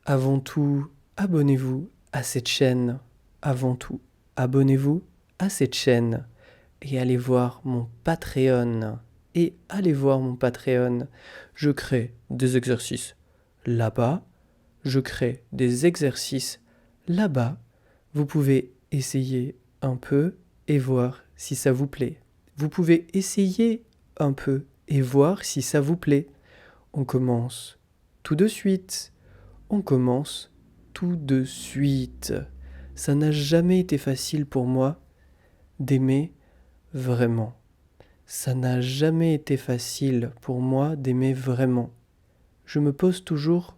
Avant tout, abonnez-vous à cette chaîne. Avant tout, abonnez-vous à cette chaîne. Et allez voir mon Patreon. Je crée des exercices là-bas. Je crée des exercices là-bas. Vous pouvez essayer un peu et voir si ça vous plaît. Vous pouvez essayer un peu et voir si ça vous plaît. On commence tout de suite. On commence tout de suite. Ça n'a jamais été facile pour moi d'aimer vraiment. Ça n'a jamais été facile pour moi d'aimer vraiment. Je me pose toujours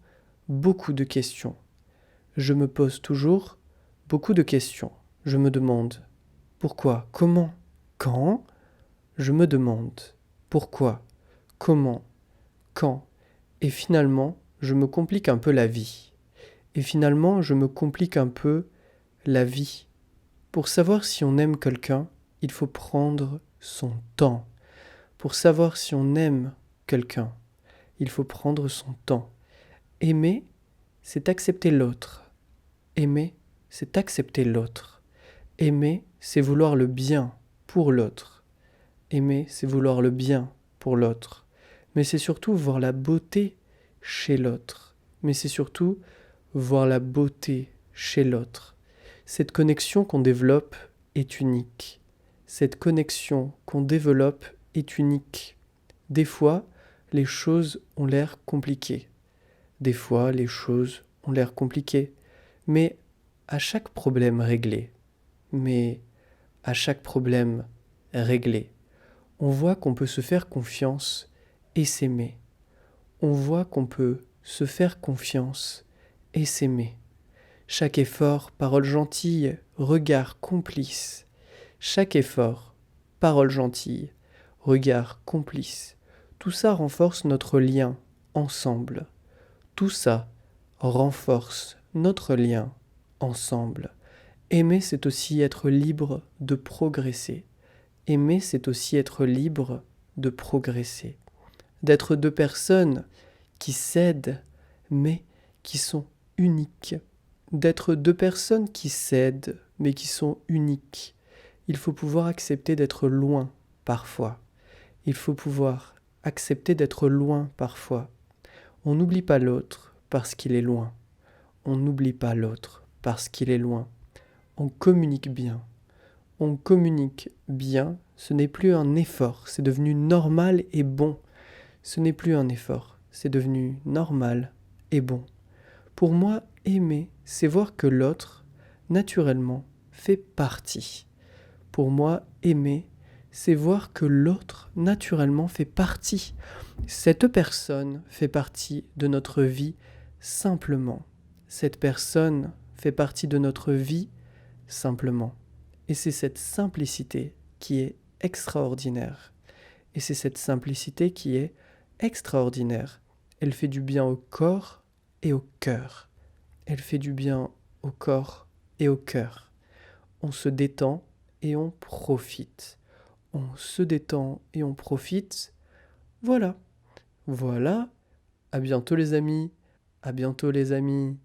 beaucoup de questions. Je me pose toujours beaucoup de questions. Je me demande pourquoi, comment, quand. Je me demande pourquoi, comment, quand. Et finalement, je me complique un peu la vie. La vie. Pour savoir si on aime quelqu'un, il faut prendre son temps. Pour savoir si on aime quelqu'un, il faut prendre son temps. Aimer, c'est accepter l'autre. Aimer, c'est accepter l'autre. Aimer, c'est vouloir le bien pour l'autre. Aimer, c'est vouloir le bien pour l'autre. Mais c'est surtout voir la beauté chez l'autre. Mais c'est surtout voir la beauté chez l'autre. Cette connexion qu'on développe est unique. Cette connexion qu'on développe est unique. Des fois, les choses ont l'air compliquées. Mais à chaque problème réglé, on voit qu'on peut se faire confiance et s'aimer. On voit qu'on peut se faire confiance et s'aimer. Chaque effort, parole gentille, regard complice. Chaque effort, parole gentille, regard complice. Tout ça renforce notre lien ensemble. Tout ça renforce notre lien ensemble. Aimer, c'est aussi être libre de progresser. Aimer, c'est aussi être libre de progresser. D'être deux personnes qui s'aident, mais qui sont uniques. D'être deux personnes qui s'aident, mais qui sont uniques. Il faut pouvoir accepter d'être loin parfois. Il faut pouvoir accepter d'être loin parfois. On n'oublie pas l'autre parce qu'il est loin. On n'oublie pas l'autre parce qu'il est loin. On communique bien. On communique bien, ce n'est plus un effort, c'est devenu normal et bon. Ce n'est plus un effort, c'est devenu normal et bon. Pour moi, aimer, c'est voir que l'autre, naturellement, fait partie. Pour moi, aimer, c'est voir que l'autre, naturellement, fait partie. Cette personne fait partie de notre vie simplement. Cette personne fait partie de notre vie simplement. Et c'est cette simplicité qui est extraordinaire. Elle fait du bien au corps et au cœur. On se détend et on profite. Voilà. À bientôt les amis.